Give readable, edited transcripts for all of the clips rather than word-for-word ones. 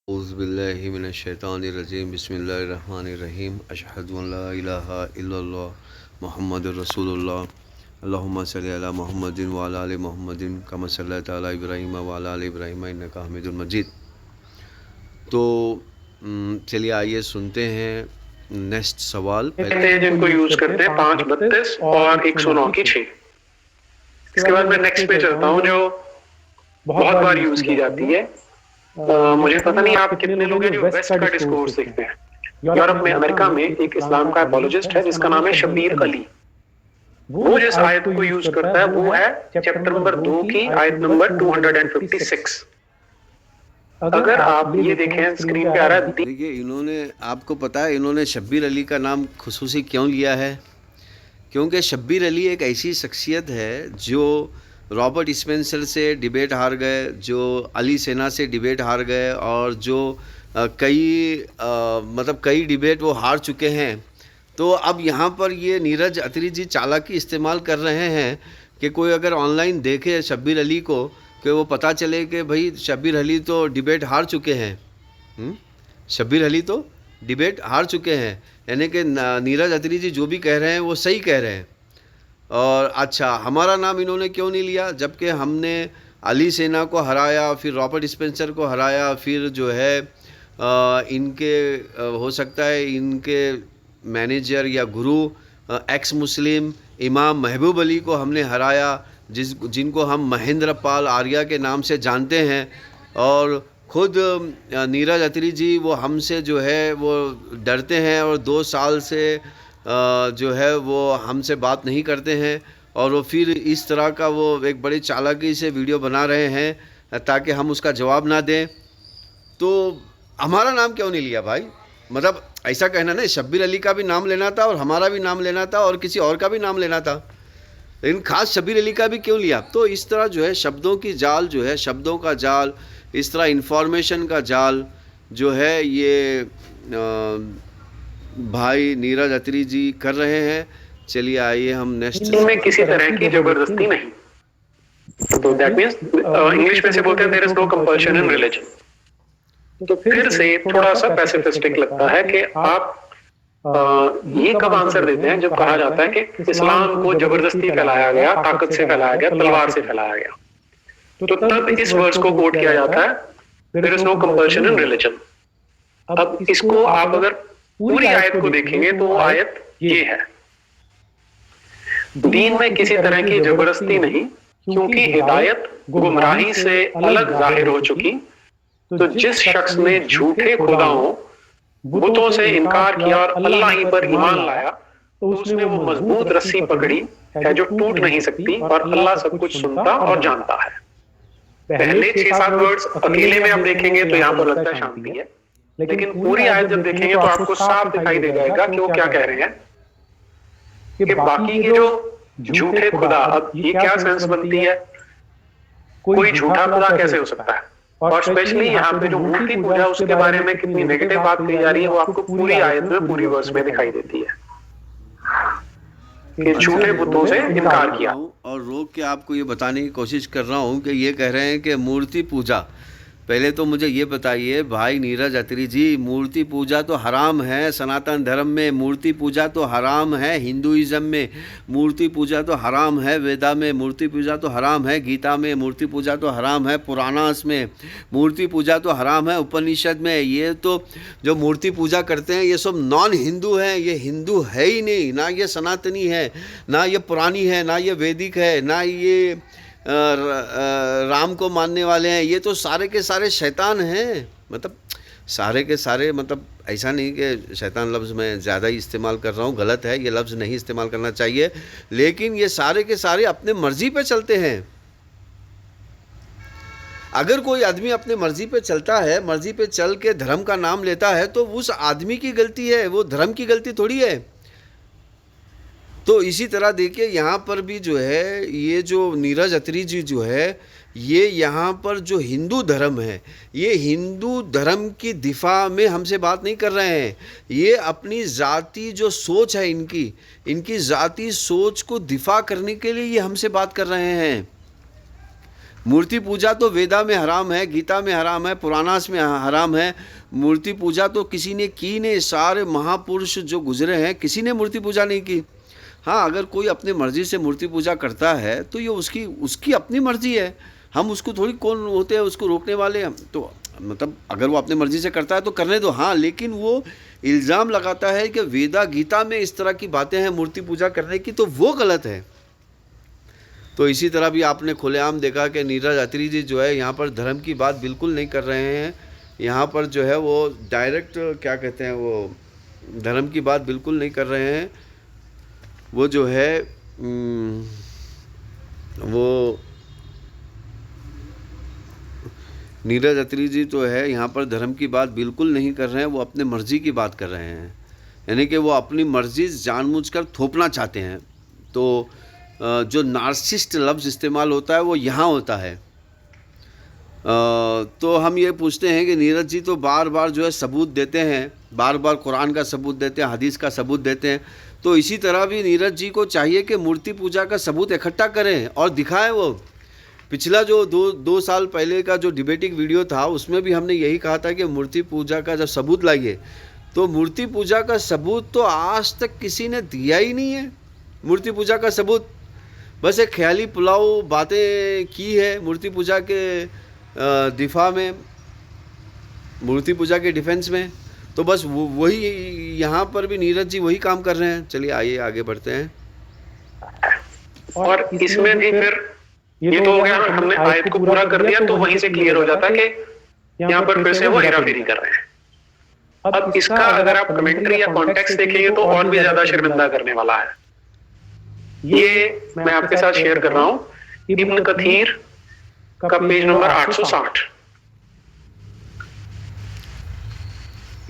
औज़ुबिल्लाहि मिनश्शैतानिर्रजीम बिस्मिल्लाहिर्रहमानिर्रहीम अशहदु अन ला इलाहा इल्लल्लाह मुहम्मदुर रसूलुल्लाह अल्लाहुम्मा सल्लि अला मुहम्मदिन व अला आलि मुहम्मदिन कमा सल्लैता अला इब्राहीम व अला आलि इब्राहीम इन्नका हमीदुल मजीद। तो चलिए आइए सुनते हैं नेक्स्ट सवाल। हैं जिनको यूज करते हैं 532 और 109 की 6। इसके बाद मैं नेक्स्ट पे चलता हूँ जो बहुत बार यूज की जाती है। मुझे पता नहीं आप कितने लोग हैं जो वेस्ट का डिस्कोर्स देखते हैं। यूरोप में, अमेरिका में एक इस्लाम का एपोलॉजिस्ट है जिसका नाम है शब्बीर अली। वो जिस आयत को यूज करता है वो है चैप्टर नंबर 2 की आयत नंबर 256। अगर आप ये देखें स्क्रीन पे आ रहा है। देखिए, इन्होंने, आपको पता है इन्होंने शब्बीर अली का नाम खुसूसी क्यों लिया है? क्योंकि शब्बीर अली एक ऐसी शख्सियत है जो रॉबर्ट स्पेंसर से डिबेट हार गए, जो अली सेना से डिबेट हार गए और जो कई डिबेट वो हार चुके हैं। तो अब यहाँ पर ये नीरज अत्री जी चालाकी इस्तेमाल कर रहे हैं कि कोई अगर ऑनलाइन देखे शब्बीर अली को, कि वो पता चले कि भाई शब्बीर अली तो डिबेट हार चुके हैं। शब्बीर अली तो डिबेट हार चुके हैं, यानी कि नीरज अत्री जी जो भी कह रहे हैं वो सही कह रहे हैं। और अच्छा, हमारा नाम इन्होंने क्यों नहीं लिया, जबकि हमने अली सेना को हराया, फिर रॉबर्ट स्पेंसर को हराया, फिर जो है हो सकता है इनके मैनेजर या गुरु एक्स मुस्लिम इमाम महबूब अली को हमने हराया, जिनको हम महेंद्र पाल आर्या के नाम से जानते हैं। और खुद नीरज अत्री जी वो हमसे जो है वो डरते हैं और 2 साल से जो है वो हमसे बात नहीं करते हैं। और वो फिर इस तरह का वो एक बड़ी चालाकी से वीडियो बना रहे हैं ताकि हम उसका जवाब ना दें। तो हमारा नाम क्यों नहीं लिया भाई? मतलब ऐसा कहना नहीं, शब्बीर अली का भी नाम लेना था और हमारा भी नाम लेना था और किसी और का भी नाम लेना था, लेकिन ख़ास शब्बीर अली का भी क्यों लिया? तो इस तरह जो है शब्दों की जाल, जो है शब्दों का जाल, इस तरह इन्फॉर्मेशन का जाल जो है ये भाई नीरज अत्री जी कर रहे हैं। चलिए आइए हम नेक्स्ट में किसी तरह की जबरदस्ती नहीं। तो दैट मींस इंग्लिश में से बोलते हैं there is no compulsion in religion. तो फिर से थोड़ा सा पैसिफिस्टिक लगता है कि आप ये कब आंसर देते हैं जब कहा जाता है कि इस्लाम को जबरदस्ती फैलाया गया, ताकत से फैलाया गया, तलवार से फैलाया गया। तो तब इस वर्ड्स को कोट किया जाता है there is no compulsion in religion. अब इसको आप अगर पूरी आयत को देखेंगे तो वो आयत ये है, दीन में किसी तरह की जबरदस्ती नहीं, क्योंकि हिदायत गुमराही से अलग जाहिर हो चुकी। तो जिस शख्स ने झूठे खुदाओं, बुतों से इनकार किया और अल्लाह ही पर ईमान लाया, तो उसने वो मजबूत रस्सी पकड़ी है जो टूट नहीं सकती, और अल्लाह सब कुछ सुनता और जानता है। पहले 6-7 वर्ड्स अकेले में आप देखेंगे तो यहाँ पर लगता है शांति है, लेकिन पूरी आयत जब देखेंगे तो आपको साफ दिखाई दे जाएगा कि वो क्या कह रहे हैं कि बाकी के जो झूठे खुदा, अब ये क्या सेंस बनती है, कोई झूठा खुदा कैसे हो सकता है? और स्पेशली यहाँ पे जो मूर्ति पूजा उसके बारे में कितनी नेगेटिव बात कही जा रही है वो आपको पूरी आयत में, पूरी वर्स में दिखाई देती है कि झूठे बुतों से इनकार किया। और रोक के आपको ये बताने की कोशिश कर रहा हूँ कि ये कह रहे हैं कि मूर्ति पूजा, पहले तो मुझे ये बताइए भाई नीरज अत्री जी, मूर्ति पूजा तो हराम है सनातन धर्म में, मूर्ति पूजा तो हराम है हिंदुइज्म में, मूर्ति पूजा तो हराम है वेदा में, मूर्ति पूजा तो हराम है गीता में, मूर्ति पूजा तो हराम है पुराणास में, मूर्ति पूजा तो हराम है उपनिषद में। ये तो जो मूर्ति पूजा करते हैं ये सब नॉन हिंदू हैं, ये हिंदू है ही नहीं, ना ये सनातनी है, ना ये पुरानी है, ना ये वैदिक है, ना ये राम को मानने वाले हैं। ये तो सारे के सारे शैतान हैं। मतलब सारे के सारे, मतलब ऐसा नहीं कि शैतान लफ्ज़ मैं ज़्यादा ही इस्तेमाल कर रहा हूँ, गलत है, ये लफ्ज़ नहीं इस्तेमाल करना चाहिए, लेकिन ये सारे के सारे अपने मर्ज़ी पे चलते हैं। अगर कोई आदमी अपने मर्ज़ी पे चलता है, मर्ज़ी पे चल के धर्म का नाम लेता है, तो उस आदमी की गलती है, वो धर्म की गलती थोड़ी है। तो इसी तरह देखिए यहाँ पर भी जो है ये जो नीरज अत्री जी जो है, ये यहाँ पर जो हिंदू धर्म है, ये हिंदू धर्म की दिफा में हमसे बात नहीं कर रहे हैं। ये अपनी ज़ाती जो सोच है इनकी ज़ाती सोच को दिफा करने के लिए ये हमसे बात कर रहे हैं। मूर्ति पूजा तो वेदा में हराम है, गीता में हराम है, पुराणास में हराम है। मूर्ति पूजा तो किसी ने की नहीं, सारे महापुरुष जो गुजरे हैं किसी ने मूर्ति पूजा नहीं की। हाँ, अगर कोई अपनी मर्जी से मूर्ति पूजा करता है तो ये उसकी उसकी अपनी मर्जी है, हम उसको थोड़ी कौन होते हैं उसको रोकने वाले हम तो, मतलब अगर वो अपनी मर्जी से करता है तो करने दो। हाँ, लेकिन वो इल्ज़ाम लगाता है कि वेदा गीता में इस तरह की बातें हैं मूर्ति पूजा करने की, तो वो गलत है। तो इसी तरह भी आपने खुलेआम देखा कि नीरज अत्री जी जो है यहाँ पर धर्म की बात बिल्कुल नहीं कर रहे हैं, यहाँ पर जो है वो डायरेक्ट क्या कहते हैं, वो धर्म की बात बिल्कुल नहीं कर रहे हैं। वो जो है वो नीरज अत्री जी तो है यहाँ पर धर्म की बात बिल्कुल नहीं कर रहे हैं, वो अपने मर्जी की बात कर रहे हैं, यानी कि वो अपनी मर्जी जानबूझकर थोपना चाहते हैं। तो जो नार्सिसिस्ट लफ्ज़ इस्तेमाल होता है वो यहाँ होता है। तो हम ये पूछते हैं कि नीरज जी तो बार बार जो है सबूत देते हैं, बार बार कुरान का सबूत देते हैं, हदीस का सबूत देते हैं, तो इसी तरह भी नीरज जी को चाहिए कि मूर्ति पूजा का सबूत इकट्ठा करें और दिखाएं। वो पिछला जो दो साल पहले का जो डिबेटिंग वीडियो था उसमें भी हमने यही कहा था कि मूर्ति पूजा का जब सबूत लाइए, तो मूर्ति पूजा का सबूत तो आज तक किसी ने दिया ही नहीं है। मूर्ति पूजा का सबूत बस एक ख्याली पुलाव बातें की है मूर्ति पूजा के दिफा में, मूर्ति पूजा के डिफेंस में। तो बस वही यहाँ पर भी नीरज जी वही काम कर रहे हैं। चलिए आइए आगे बढ़ते हैं। और इसमें भी फिर ये तो हो गया, हमने आयत को पूरा कर दिया तो वहीं से क्लियर हो जाता है कि यहाँ पर फिर से वो हेराफेरी कर रहे हैं। अब इसका अगर आप कमेंट्री या कॉन्टेक्स्ट देखेंगे तो और भी ज्यादा शर्मिंदा करने वाला है। ये मैं आपके साथ शेयर कर रहा हूं इब्न कथीर का page number 860।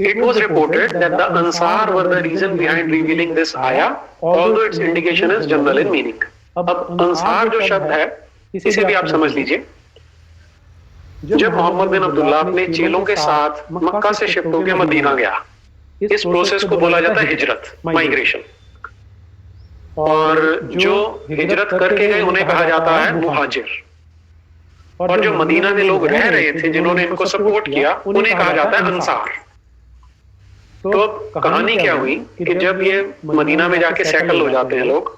It was reported that the Ansar were the reason behind revealing this ayah, although its indication is general in meaning. अब अंसार जो शब्द है इसे भी आप समझ लीजिए। जब मोहम्मद बिन अब्दुल्लाह अपने चेलों के साथ मक्का से शिफ्ट होकर मदीना गया, इस प्रोसेस को बोला जाता है हिजरत, माइग्रेशन। और जो हिजरत करके गए उन्हें कहा जाता है मुहाजिर। और जो मदीना में लोग रह रहे थे जिन्होंने इनको सपोर्ट किया उन्हें कहा जाता है अंसार। तो अब कहानी क्या हुई कि जब ये मदीना में जाके सेटल हो जाते हैं लोग,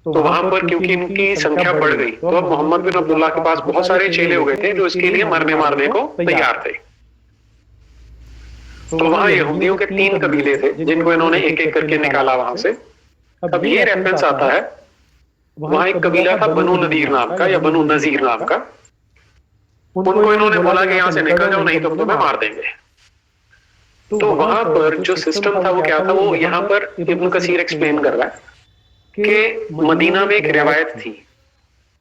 तो वहां पर क्योंकि इनकी संख्या बढ़ गई तो अब मोहम्मद बिन अब्दुल्लाह के पास बहुत सारे चेले हो गए थे जो इसके लिए मरने मारने को तैयार थे। तो वहां यहूदियों के 3 कबीले थे जिनको इन्होंने एक एक करके निकाला वहां से। अब ये रेफरेंस आता है, वहां एक कबीला था बनु नदीर नाम का या बनु नजीर नाम का। उनको इन्होंने बोला कि यहाँ से निकल जाओ नहीं तो तुम्हें मार देंगे। तो वहां पर जो सिस्टम था वो क्या था, वो यहाँ पर इब्न कसीर एक्सप्लेन कर रहा है कि मदीना में एक रिवायत थी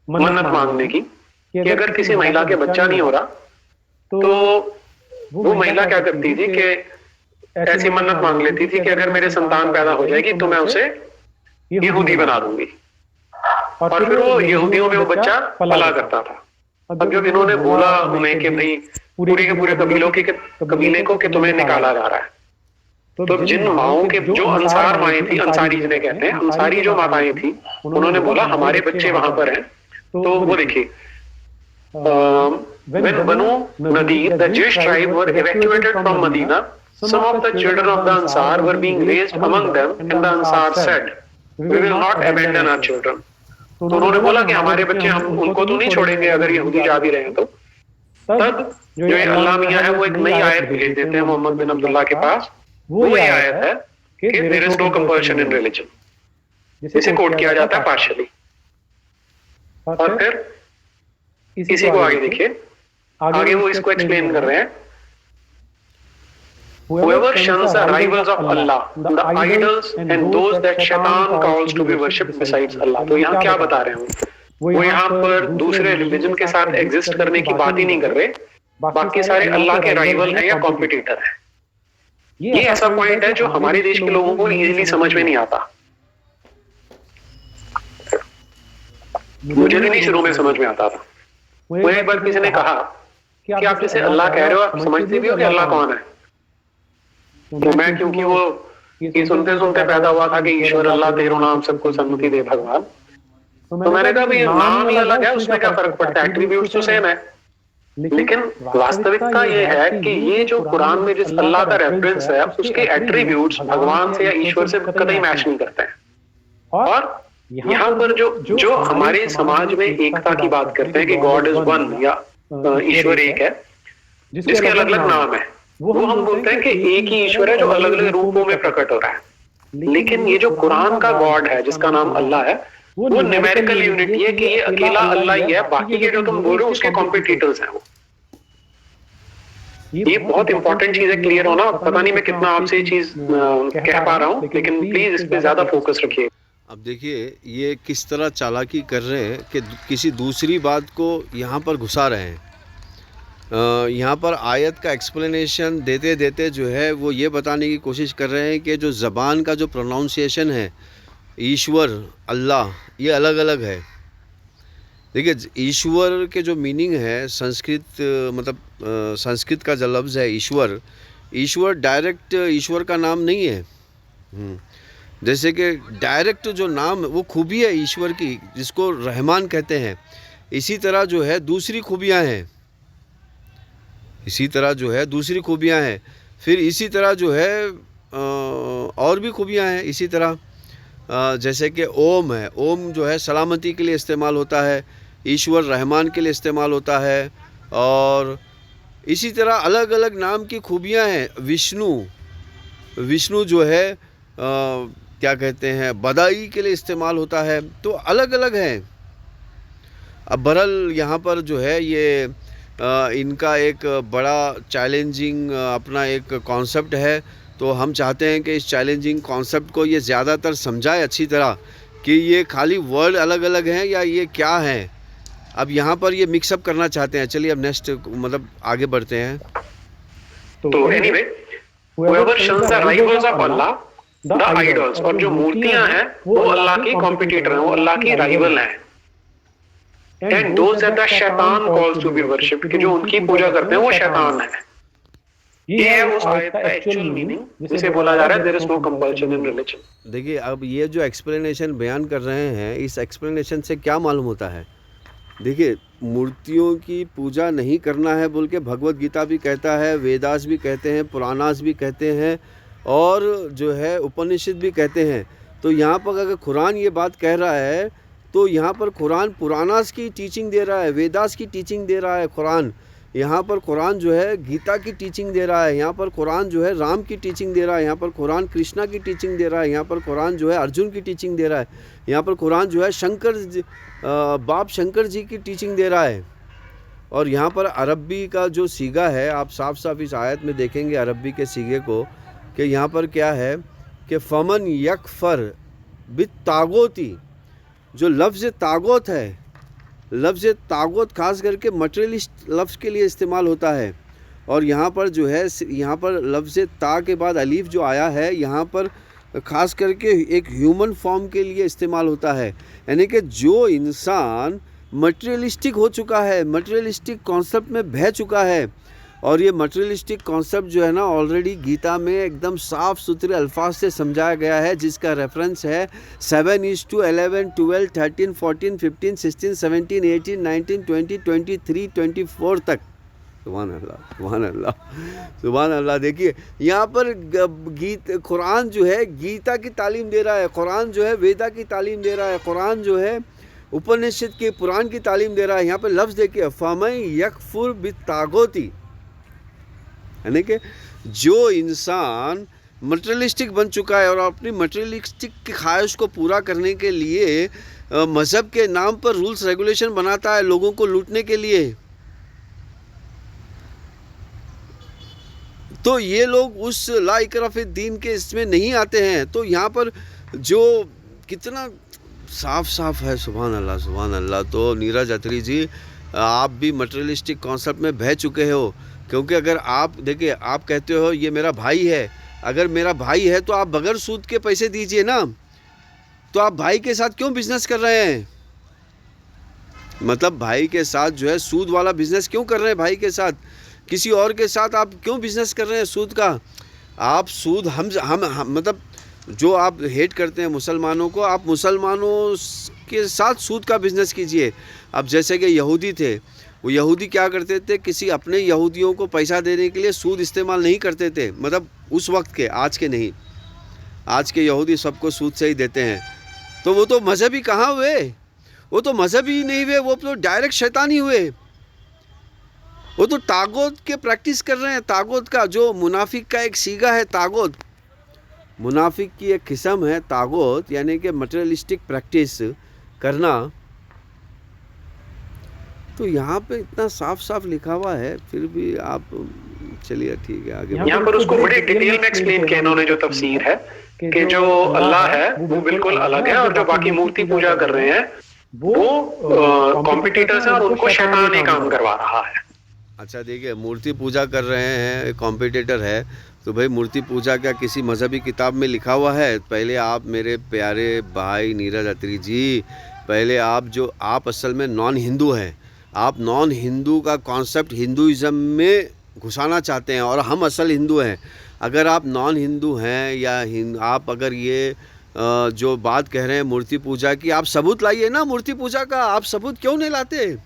मन्नत मांगने की कि अगर किसी महिला के बच्चा नहीं हो रहा तो वो महिला क्या करती थी कि ऐसी मन्नत मांग लेती थी कि अगर मेरे संतान पैदा हो जाएगी तो मैं उसे यहूदी बना दूंगी। और फिर वो यहूदियों में वो बच्चा पला करता था। अब जब इन्होंने बोला उन्हें कि भाई पूरे के पूरे कबीले को कि तुम्हें निकाला जा रहा है, तो जिन माओं के जो अंसार माएँ थी, अंसारी जिन्हें कहते हैं, अंसारी जो माताएं थी, उन्होंने बोला हमारे बच्चे वहां पर हैं। तो वो देखिए, when Banu Nadir, the Jewish tribe, were evacuated from Medina, some of the children of the Ansar were being raised among them, and the Ansar said, "We will not abandon our children." तो उन्होंने बोला कि हमारे बच्चे हम उनको तो नहीं छोड़ेंगे अगर यहूदी जा भी रहे हैं तो। तब जो ये अल्लाह मियां है वो एक नई आयत भेज देते हैं मोहम्मद बिन अब्दुल्लाह के पास। वो ये आयत है कि there is no compulsion in religion, जिसे कोट किया जाता है पार्शियली। और फिर इसी को आगे देखिए, आगे वो इसको एक्सप्लेन कर रहे हैं, whoever shuns the rivals of Allah, the idols and those that shaitan calls to be worshipped besides Allah। तो यहाँ क्या बता रहे हैं वो यहाँ पर दूसरे रिलीजन के साथ एग्जिस्ट करने की बात ही नहीं कर रहे, बाकी सारे अल्लाह के राइवल हैं या कॉम्पिटिटर हैं। ये ऐसा पॉइंट है जो हमारे देश के लोगों को इजीली समझ में नहीं आता। मुझे भी नहीं शुरू में समझ में आता था। वो एक बार किसी ने कहा कि आप जैसे अल्लाह कह रहे हो, आप समझते भी हो कि अल्लाह कौन है? तो मैं क्योंकि वो ये सुनते सुनते पैदा हुआ था कि ईश्वर अल्लाह तेरो नाम सबको सन्मति दे भगवान, तो मैंने कहा भाई नाम ही अलग है, उसमें क्या फर्क पड़ता है, एट्रीब्यूट्स तो सेम है। लेकिन वास्तविकता ये है कि ये जो कुरान में जिस अल्लाह का रेफरेंस है, उसके एट्रीब्यूट्स भगवान से या ईश्वर से कतई मैच नहीं करते हैं। और यहाँ पर जो हमारे समाज में एकता की बात करते हैं कि गॉड इज वन या ईश्वर एक है, जिसके अलग अलग नाम है, वो हम बोलते हैं कि एक ही ईश्वर है जो अलग अलग रूपों में प्रकट हो रहा है। लेकिन ये जो कुरान का गॉड है जिसका नाम अल्लाह है, वो न्यूमेरिकल यूनिटी है कि ये अकेला अल्लाह ही है, बाकी के जो तुम बोल रहे हो उसके कॉम्पिटिटर्स हैं वो। ये बहुत इंपॉर्टेंट चीज है, क्लियर होना। पता नहीं मैं कितना आपसे ये चीज कह पा रहा हूँ, लेकिन प्लीज इस पे ज्यादा फोकस रखिए। अब देखिए ये किस तरह चालाकी कर रहे हैं कि किसी दूसरी बात को यहाँ पर घुसा रहे हैं। यहाँ पर आयत का एक्सप्लेनेशन देते देते जो है वो ये बताने की कोशिश कर रहे हैं कि जो ज़बान का जो प्रोनाउंसिएशन है, ईश्वर, अल्लाह, ये अलग अलग है। देखिए ईश्वर के जो मीनिंग है संस्कृत, मतलब संस्कृत का जो लफ्ज़ है ईश्वर, ईश्वर डायरेक्ट ईश्वर का नाम नहीं है। जैसे कि डायरेक्ट जो नाम वो खूबी है ईश्वर की जिसको रहमान कहते हैं, इसी तरह जो है दूसरी खूबियाँ हैं, इसी तरह जो है दूसरी खूबियाँ हैं। फिर इसी तरह जो है और भी खूबियाँ हैं इसी तरह। जैसे कि ओम है, ओम जो है सलामती के लिए इस्तेमाल होता है, ईश्वर रहमान के लिए इस्तेमाल होता है। और इसी तरह अलग अलग नाम की खूबियाँ हैं। विष्णु जो है क्या कहते हैं, बदाई के लिए इस्तेमाल होता है। तो अलग अलग हैं। अब बहरहाल यहाँ पर जो है ये इनका एक बड़ा चैलेंजिंग अपना एक कॉन्सेप्ट है। तो हम चाहते हैं कि इस चैलेंजिंग कॉन्सेप्ट को ये ज़्यादातर समझाए अच्छी तरह कि ये खाली वर्ड अलग अलग हैं या ये क्या हैं। अब यहाँ पर ये मिक्सअप करना चाहते हैं। चलिए अब नेक्स्ट मतलब आगे बढ़ते हैं। तो anyway, whoever shuns the rivals of Allah, the idols, और जो मूर्तियां हैं वो अल्लाह की कॉम्पिटिटर हैं, वो अल्लाह की राइवल हैं। And those that the शैतान calls to be worshipped, कि जो उनकी पूजा करते हैं वो शैतान है। ये है उस आयत का एक्चुअल मीनिंग जिसे बोला जा रहा है there is no compulsion in religion। देखिए अब ये जो एक्सप्लेनेशन बयान कर रहे हैं, इस एक्सप्लेनेशन से क्या मालूम होता है। देखिए मूर्तियों की पूजा नहीं करना है बोल के भगवत गीता भी कहता है, वेदास भी कहते हैं, पुराणास भी कहते हैं और जो है उपनिषद भी कहते हैं। तो यहाँ पर अगर कुरान ये बात कह रहा है तो यहाँ पर कुरान पुराणास की टीचिंग दे रहा है, वेदास की टीचिंग दे रहा है कुरान। यहाँ पर कुरान जो है गीता की टीचिंग दे रहा है, यहाँ पर कुरान जो है राम की टीचिंग दे रहा है, यहाँ पर कुरान कृष्णा की टीचिंग दे रहा है, यहाँ पर कुरान जो है अर्जुन की टीचिंग दे रहा है, यहाँ पर कुरान जो है बाप शंकर जी की टीचिंग दे रहा है। और यहाँ पर अरबी का जो सीगा है, आप साफ साफ इस आयत में देखेंगे अरबी के सीगे को कि यहाँ पर क्या है कि फमन यकफर बित तागोती, जो लफ्ज़ तागोत है, लफ्ज़ तागोत खास करके मटेरियलिस्ट लफ्ज़ के लिए इस्तेमाल होता है। और यहाँ पर जो है यहाँ पर लफ्ज़ ता के बाद अलीफ जो आया है यहाँ पर ख़ास करके एक ह्यूमन फॉर्म के लिए इस्तेमाल होता है। यानी कि जो इंसान मटेरियलिस्टिक हो चुका है, मटेरियलिस्टिक कॉन्सेप्ट में बह चुका है। और ये मटेरियलिस्टिक कॉन्सेप्ट जो है ना ऑलरेडी गीता में एकदम साफ़ सुथरे अल्फाज से समझाया गया है, जिसका रेफरेंस है 7:11, 12, 13, 14, 15, 16, 17, 18, 19, 20, 23, 24 तक। सुभान अल्लाह, सुभान अल्लाह, सुभान अल्लाह। देखिए यहाँ पर कुरान जो है गीता की तालीम दे रहा है, कुरान जो है वेदा की तालीम दे रहा है, कुरान जो है उपनिषद के पुराण की तालीम दे रहा है। यहाँ पर लफ्ज़ देखिए फमन यकफुर बितागोती, यानी कि जो इंसान मटेरियलिस्टिक बन चुका है और अपनी मटेरियलिस्टिक की ख्वाहिश को पूरा करने के लिए मज़हब के नाम पर रूल्स रेगुलेशन बनाता है लोगों को लूटने के लिए, तो ये लोग उस ला इकराह फिद्दीन के इसमें नहीं आते हैं। तो यहाँ पर जो कितना साफ साफ है, सुभान अल्लाह, सुभान अल्लाह। तो नीरज अत्री जी आप भी मटेरियलिस्टिक कॉन्सेप्ट में बह चुके हो, क्योंकि अगर आप देखिए आप कहते हो ये मेरा भाई है, अगर मेरा भाई है तो आप बगैर सूद के पैसे दीजिए ना, तो आप भाई के साथ क्यों बिजनेस कर रहे हैं? मतलब भाई के साथ जो है सूद वाला बिजनेस क्यों कर रहे हैं? भाई के साथ किसी और के साथ आप क्यों बिजनेस कर रहे हैं सूद का? आप सूद हम मतलब जो आप हेट करते हैं मुसलमानों को, आप मुसलमानों उसके साथ सूद का बिजनेस कीजिए। अब जैसे कि यहूदी थे, वो यहूदी क्या करते थे, किसी अपने यहूदियों को पैसा देने के लिए सूद इस्तेमाल नहीं करते थे, मतलब उस वक्त के, आज के नहीं। आज के यहूदी सबको सूद से ही देते हैं। तो वो तो मजहबी कहाँ हुए, वो तो मजहबी ही नहीं हुए, वो तो डायरेक्ट शैतानी हुए। वो तो तागोत के प्रैक्टिस कर रहे हैं। तागोत का जो मुनाफिक का एक सीगा है, तागोत मुनाफिक की एक किस्म है तागोत, यानी कि मटेरियलिस्टिक प्रैक्टिस करना। तो यहाँ पे इतना साफ साफ लिखा हुआ है, फिर भी आप चलिए ठीक है आगे। यहाँ पर उसको बड़े डिटेल में एक्सप्लेन किया इन्होंने, जो तफसीर है कि जो अल्लाह है वो बिल्कुल अलग है, और जो बाकी मूर्ति पूजा कर रहे हैं वो कॉम्पिटिटर्स हैं और उनको शैतान ही काम करवा रहा है। अच्छा देखिए, मूर्ति पूजा कर रहे हैं, कॉम्पिटिटर है, तो भाई मूर्ति पूजा क्या किसी मजहबी किताब में लिखा हुआ है? पहले आप मेरे प्यारे भाई नीरज अत्री जी, पहले आप असल में नॉन हिंदू हैं। आप नॉन हिंदू का कॉन्सेप्ट हिंदुइज़म में घुसाना चाहते हैं, और हम असल हिंदू हैं। अगर आप नॉन हिंदू हैं या आप अगर ये जो बात कह रहे हैं मूर्ति पूजा की, आप सबूत लाइए ना मूर्ति पूजा का। आप सबूत क्यों नहीं लाते?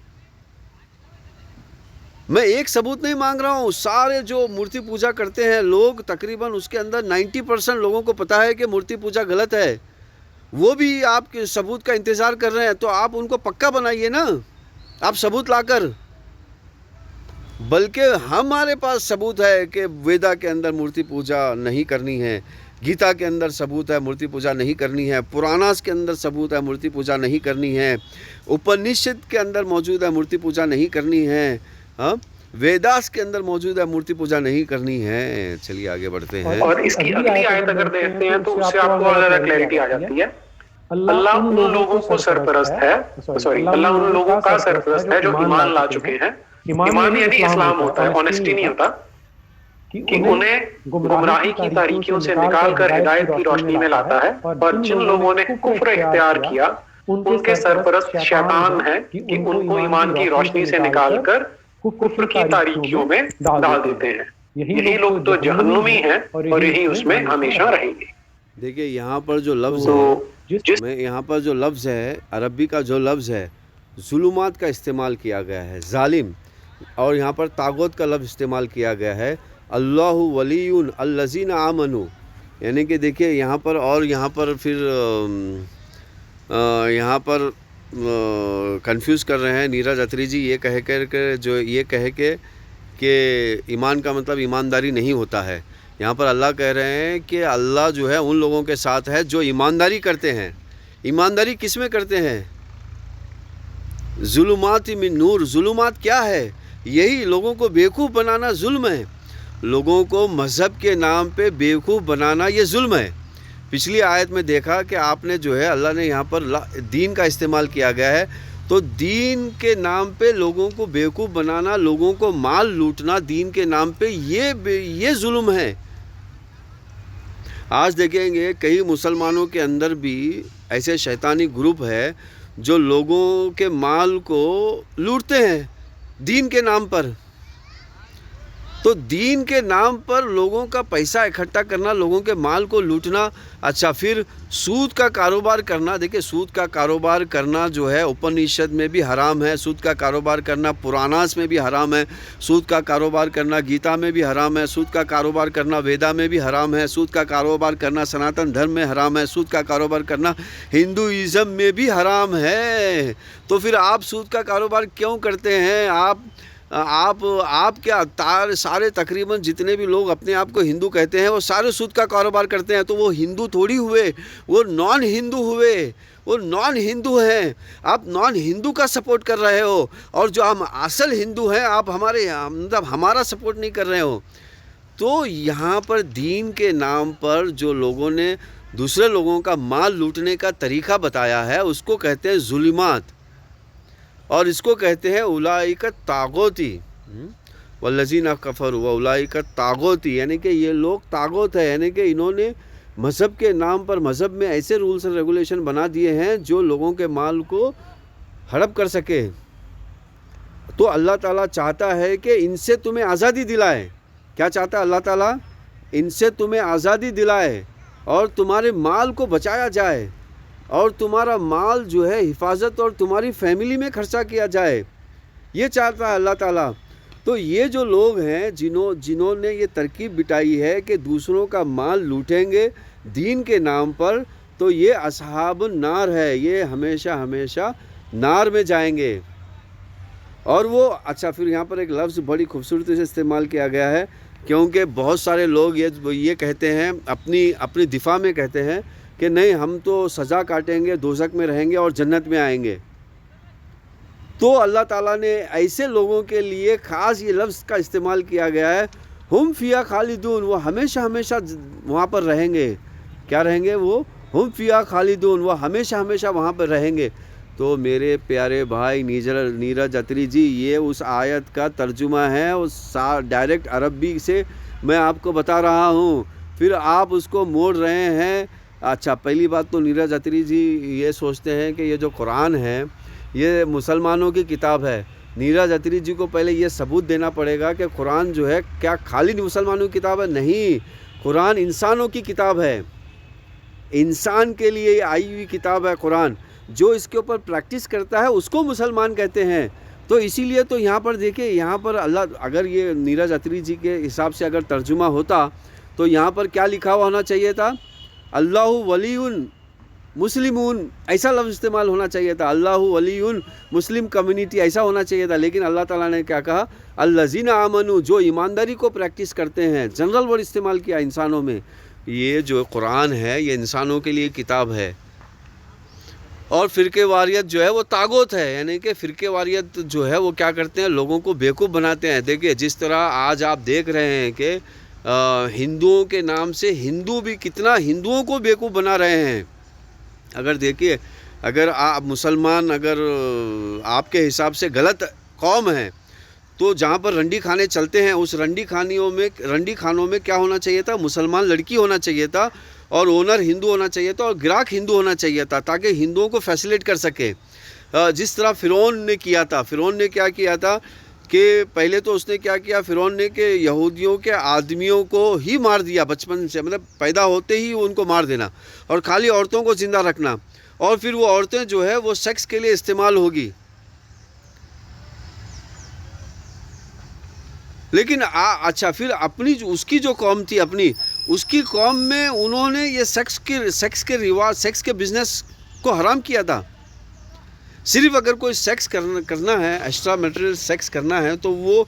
मैं एक सबूत नहीं मांग रहा हूँ। सारे जो मूर्ति पूजा करते हैं लोग, तकरीबन उसके अंदर 90% लोगों को पता है कि मूर्ति पूजा गलत है। वो भी आपके सबूत का इंतज़ार कर रहे हैं, तो आप उनको पक्का बनाइए ना, आप सबूत लाकर। बल्कि हमारे पास सबूत है कि वेदा के अंदर मूर्ति पूजा नहीं करनी है, गीता के अंदर सबूत है मूर्ति पूजा नहीं करनी है, पुराणास के अंदर सबूत है मूर्ति पूजा नहीं करनी है, उपनिषद के अंदर मौजूद है मूर्ति पूजा नहीं करनी है, हाँ वेदास के अंदर मौजूद है मूर्ति पूजा नहीं करनी है। चलिए आगे बढ़ते हैं। और इसकी अगली आयत अगर देखते हैं तो उससे आपको और ज़्यादा क्लैरिटी आ जाती है। अल्लाह उन लोगों को सरपरस्त है, अल्लाह उन लोगों का सरपरस्त है जो ईमान ला चुके हैं। ईमान यानी इस्लाम होता है, ऑनेस्टी नहीं होता, कि उन्हें गुमराही की तारीकियों से निकाल कर हिदायत की रोशनी में लाता है। और जिन लोगों ने कुफ्र इख्तियार किया उनके सरपरस्त शैतान है कि उनको ईमान की रोशनी से निकाल कर कुफ्र की तारीकियों में डाल देते हैं। यही लोग तो जहन्नुमी हैं और यही उसमें हमेशा रहेंगे। देखिए यहाँ पर जो लफ्ज़ है, यहाँ पर जो लफ्ज़ है, अरबी का जो लफ्ज़ है, जुलुमात का इस्तेमाल किया गया है, जालिम, और यहाँ पर तागुत का लफ्ज़ इस्तेमाल किया गया है, अल्लाहु वलीयुन अल्लज़ीना आमनू। यानी कि देखिए यहाँ पर, और यहाँ पर फिर यहाँ पर कंफ्यूज कर रहे हैं नीरज अत्री जी, ये कह कर के, जो ये कहे कि ईमान का मतलब ईमानदारी नहीं होता है। यहाँ पर अल्लाह कह रहे हैं कि अल्लाह जो है उन लोगों के साथ है जो ईमानदारी करते हैं। ईमानदारी किस में करते हैं? जुलुमात मिन नूर। जुलुमात क्या है? यही लोगों को बेवकूफ़ बनाना जुल्म है। लोगों को मज़हब के नाम पे बेवकूफ़ बनाना ये जुल्म है। पिछली आयत में देखा कि आपने जो है, अल्लाह ने यहाँ पर दीन का इस्तेमाल किया गया है, तो दीन के नाम पे लोगों को बेवकूफ़ बनाना, लोगों को माल लूटना दीन के नाम पे, ये जुल्म है। आज देखेंगे कई मुसलमानों के अंदर भी ऐसे शैतानी ग्रुप है जो लोगों के माल को लूटते हैं दीन के नाम पर। तो दीन के नाम पर लोगों का पैसा इकट्ठा करना, लोगों के माल को लूटना। अच्छा, फिर सूद का कारोबार करना। देखिए सूद का कारोबार करना जो है उपनिषद में भी हराम है, सूद का कारोबार करना पुराणास में भी हराम है, सूद का कारोबार करना गीता में भी हराम है, सूद का कारोबार करना वेदा में भी हराम है, सूद का कारोबार करना सनातन धर्म में हराम है, सूद का कारोबार करना हिंदुइज़्म में भी हराम है। तो फिर आप सूद का कारोबार क्यों करते हैं? आप क्या सारे तकरीबन जितने भी लोग अपने आप को हिंदू कहते हैं वो सारे सूद का कारोबार करते हैं। तो वो हिंदू थोड़ी हुए, वो नॉन हिंदू हुए, वो नॉन हिंदू हैं। आप नॉन हिंदू का सपोर्ट कर रहे हो, और जो हम असल हिंदू हैं आप मतलब हमारा सपोर्ट नहीं कर रहे हो। तो यहाँ पर दीन के नाम पर जो लोगों ने दूसरे लोगों का माल लूटने का तरीक़ा बताया है उसको कहते हैं जुल्मात, और इसको कहते हैं उलाइका तागोती वल्लज़ीना कफ़रू व उलाइका तागोती। यानी कि ये लोग तागोत है, यानी कि इन्होंने मज़हब के नाम पर मज़हब में ऐसे रूल्स एंड रेगुलेशन बना दिए हैं जो लोगों के माल को हड़प कर सके। तो अल्लाह ताला चाहता है कि इनसे तुम्हें आज़ादी दिलाए। क्या चाहता है अल्लाह ताला? इनसे तुम्हें आज़ादी दिलाए और तुम्हारे माल को बचाया जाए। और तुम्हारा माल जो है हिफाजत और तुम्हारी फैमिली में खर्चा किया जाए, ये चाहता है अल्लाह ताला। तो ये जो लोग हैं जिन्होंने ये तरकीब बिठाई है कि दूसरों का माल लूटेंगे दीन के नाम पर, तो ये असहाब नार है, ये हमेशा हमेशा नार में जाएंगे। और वो अच्छा, फिर यहाँ पर एक लफ्ज़ बड़ी खूबसूरती से इस्तेमाल किया गया है, क्योंकि बहुत सारे लोग ये कहते हैं अपनी दिफा में कहते हैं कि नहीं, हम तो सज़ा काटेंगे, दोज़ख में रहेंगे और जन्नत में आएंगे। तो अल्लाह ताला ने ऐसे लोगों के लिए ख़ास ये लफ्ज़ का इस्तेमाल किया गया है, हम फिया खालिदून, वो हमेशा हमेशा वहाँ पर रहेंगे। क्या रहेंगे वो? हम फिया खालिदून, वो हमेशा हमेशा वहाँ पर रहेंगे। तो मेरे प्यारे भाई नीरज अत्री जी, ये उस आयत का तर्जुमा है, उस डायरेक्ट अरबी से मैं आपको बता रहा हूँ, फिर आप उसको मोड़ रहे हैं। अच्छा, पहली बात तो नीरज अत्री जी ये सोचते हैं कि ये जो कुरान है ये मुसलमानों की किताब है। नीरज अत्री जी को पहले ये सबूत देना पड़ेगा कि कुरान जो है क्या खाली मुसलमानों की किताब है? नहीं, कुरान इंसानों की किताब है, इंसान के लिए आई हुई किताब है कुरान। जो इसके ऊपर प्रैक्टिस करता है उसको मुसलमान कहते हैं। तो इसीलिए तो यहाँ पर देखिए, यहाँ पर अल्लाह, अगर ये नीरज अत्री जी के हिसाब से अगर तर्जुमा होता तो यहाँ पर क्या लिखा हुआ होना चाहिए था? अल्लाहु वलीउन मुस्लिमून, ऐसा लफ्ज़ इस्तेमाल होना चाहिए था। अल्लाहु वलीउन मुस्लिम कम्युनिटी, ऐसा होना चाहिए था। लेकिन अल्लाह ताला ने क्या कहा? अल्लज़ीना आमनू, जो ईमानदारी को प्रैक्टिस करते हैं। जनरल वर्ड इस्तेमाल किया इंसानों में। ये जो कुरान है ये इंसानों के लिए किताब है। और फ़िरके वारियत जो है वो तागुत है, यानी कि फ़िरके वारियत जो है वो क्या करते हैं? लोगों को बेवकूफ़ बनाते हैं। देखिए, जिस तरह आज आप देख रहे हैं कि हिंदुओं के नाम से हिंदू भी कितना हिंदुओं को बेवकूफ़ बना रहे हैं। अगर देखिए, अगर आप मुसलमान अगर आपके हिसाब से गलत कौम है, तो जहाँ पर रंडी खाने चलते हैं उस रंडी खानों में क्या होना चाहिए था? मुसलमान लड़की होना चाहिए था, और ओनर हिंदू होना चाहिए था, और ग्राहक हिंदू होना चाहिए था, ताकि हिंदुओं को फैसिलिटेट कर सके। जिस तरह फ़िरौन ने किया था। फ़िरौन ने क्या किया था कि पहले तो उसने क्या किया? फ़िरौन ने कि यहूदियों के आदमियों को ही मार दिया बचपन से, मतलब पैदा होते ही उनको मार देना, और खाली औरतों को ज़िंदा रखना, और फिर वो औरतें जो है वो सेक्स के लिए इस्तेमाल होगी। लेकिन अच्छा, फिर अपनी उसकी जो कौम थी उसकी कौम में उन्होंने ये सेक्स के रिवाज, सेक्स के बिज़नेस को हराम किया था। सिर्फ अगर कोई सेक्स करना है, एक्स्ट्रा मैरिटल सेक्स करना है, तो वो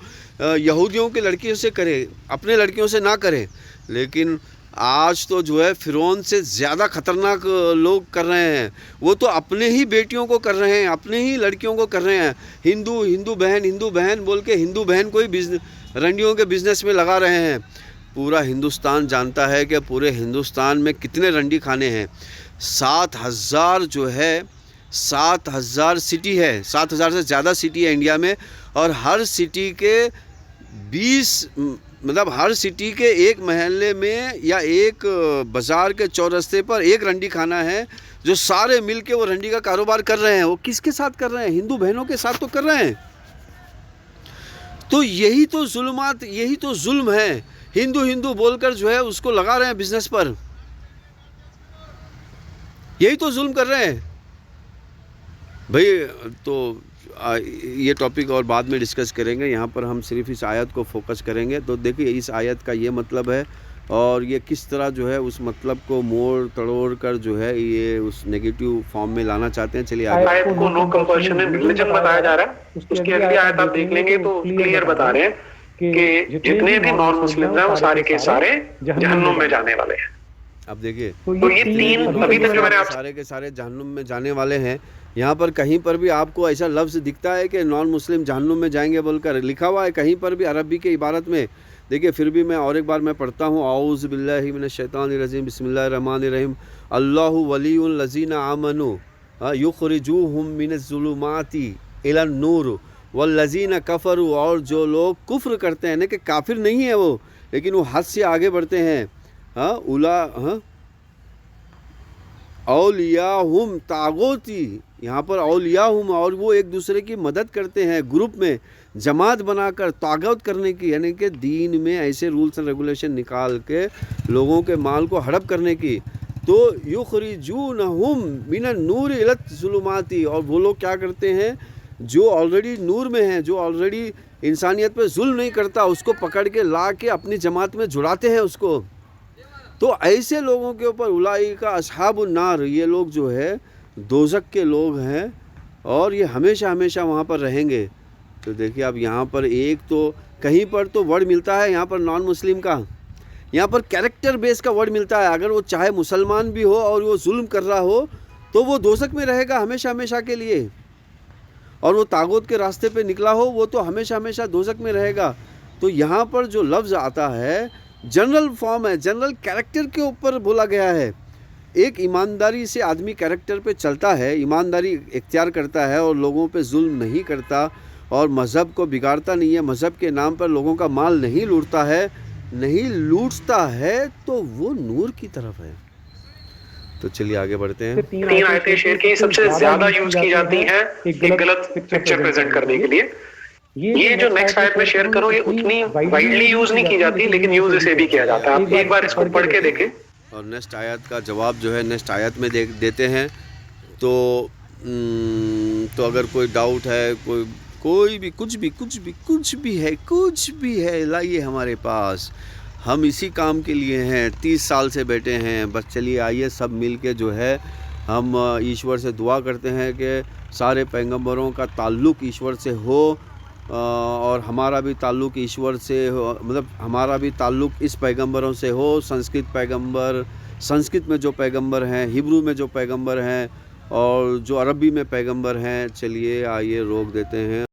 यहूदियों के लड़कियों से करे, अपने लड़कियों से ना करे। लेकिन आज तो जो है फ़िरौन से ज़्यादा ख़तरनाक लोग कर रहे हैं। वो तो अपने ही बेटियों को कर रहे हैं, अपने ही लड़कियों को कर रहे हैं। हिंदू बहन बोल के हिंदू बहन को ही रंडियों के बिज़नेस में लगा रहे हैं। पूरा हिंदुस्तान जानता है कि पूरे हिंदुस्तान में कितने रंडी खाने हैं। 7,000 जो है 7,000 सिटी है, 7,000 से ज़्यादा सिटी है इंडिया में, और हर सिटी के 20 मतलब हर सिटी के एक महल्ले में या एक बाज़ार के चौरस्ते पर एक रंडी खाना है, जो सारे मिल के वो रंडी का कारोबार कर रहे हैं। वो किसके साथ कर रहे हैं? हिंदू बहनों के साथ तो कर रहे हैं। तो यही तो जुल्मात, यही तो जुल्म है। हिंदू बोलकर जो है उसको लगा रहे हैं बिजनेस पर, यही तो जुल्म कर रहे हैं भाई। तो ये टॉपिक और बाद में डिस्कस करेंगे, यहाँ पर हम सिर्फ इस आयत को फोकस करेंगे। तो देखिए, इस आयत का ये मतलब है, और ये किस तरह जो है उस मतलब को मोड़ तड़ोड़ कर जो है ये उस नेगेटिव फॉर्म में लाना चाहते हैं। चलिए आगे। आयत को नो कंपल्शन इन रिलीजन बताया जा रहा है। उसकी अगली आयत आप देख लेंगे तो क्लियर बता रहे हैं कि जितने भी नॉन मुस्लिम हैं वो सारे के सारे जहन्नुम में जाने वाले हैं। अब देखिए, तो ये तीन अभी तक जो मैंने आप सारे के सारे जहन्नुम में जाने वाले हैं। यहाँ पर कहीं पर भी आपको ऐसा लफ्ज़ दिखता है कि नॉन मुस्लिम जहन्नुम में जाएंगे बोलकर लिखा हुआ है कहीं पर भी अरबी के इबारत में? देखिए, फिर भी मैं और एक बार मैं पढ़ता हूँ। औज़ु बिल्लाहि मिनश शैतानिर रजीम, बिस्मिल्लाहिर रहमानिर रहीम। अल्लाहु वलियुल लज़ीना आमनू युखरिजूहुम मिनज़ ज़ुलुमाति इलन नूर वल्लज़ीना कफ़रू, और जो लोग कुफ्र करते हैं, ना कि काफिर नहीं है वो, लेकिन वो हद से आगे बढ़ते हैं। औलियाहुम तागोती, यहाँ पर औलियाहुम, और वो एक दूसरे की मदद करते हैं ग्रुप में जमात बनाकर तागत करने की, यानी कि दीन में ऐसे रूल्स एंड रेगुलेशन निकाल के लोगों के माल को हड़प करने की। तो युखरिजूनहुम मिनन नूर इलत ज़ुलुमाती, और वो लोग क्या करते हैं जो ऑलरेडी नूर में है, जो ऑलरेडी इंसानियत पे जुल्म नहीं करता, उसको पकड़ के ला के अपनी जमात में जुड़ाते हैं उसको। तो ऐसे लोगों के ऊपर उलाइका अस्हाबुन नार, ये लोग जो है दोज़ख के लोग हैं और ये हमेशा हमेशा वहाँ पर रहेंगे। तो देखिए अब यहाँ पर एक तो कहीं पर तो वर्ड मिलता है यहाँ पर नॉन मुस्लिम का, यहाँ पर कैरेक्टर बेस का वर्ड मिलता है। अगर वो चाहे मुसलमान भी हो और वो जुल्म कर रहा हो तो वो दोज़ख में रहेगा हमेशा हमेशा के लिए, और वो तागूत के रास्ते पे निकला हो वो तो हमेशा हमेशा दोज़ख में रहेगा। तो यहाँ पर जो लफ्ज़ आता है जनरल फॉर्म है, जनरल कैरेक्टर के ऊपर बोला गया है। एक ईमानदारी से आदमी कैरेक्टर पे चलता है, ईमानदारी इख्तियार करता है और लोगों पे जुल्म नहीं करता और मज़हब को बिगाड़ता नहीं है, मज़हब के नाम पर लोगों का माल नहीं लूटता है, नहीं लूटता है, तो वो नूर की तरफ है। तो चलिए आगे बढ़ते हैं। 3 आयतें शेयर की सबसे ज्यादा यूज की जाती हैं एक गलत पिक्चर प्रेजेंट करने के लिए। ये जो नेक्स्ट आयत में शेयर करो ये उतनी वाइडली यूज नहीं की जाती, लेकिन यूज इसे भी किया जाता है। आप एक बार इसको पढ़ के देखें और नेक्स्ट आयत का जवाब जो है नेक्स्ट आयत में देते हैं। तो अगर कोई डाउट है, कोई भी कुछ भी है लाइए हमारे पास, हम इसी काम के लिए हैं, 30 साल से बैठे हैं। बस चलिए आइए सब मिल के जो है हम ईश्वर से दुआ करते हैं कि सारे पैगंबरों का ताल्लुक़ ईश्वर से हो और हमारा भी ताल्लुक़ ईश्वर से हो, मतलब हमारा भी ताल्लुक़ इस पैगंबरों से हो। संस्कृत पैगंबर, संस्कृत में जो पैगंबर हैं, हिब्रू में जो पैगंबर हैं और जो अरबी में पैगंबर हैं। चलिए आइए रोक देते हैं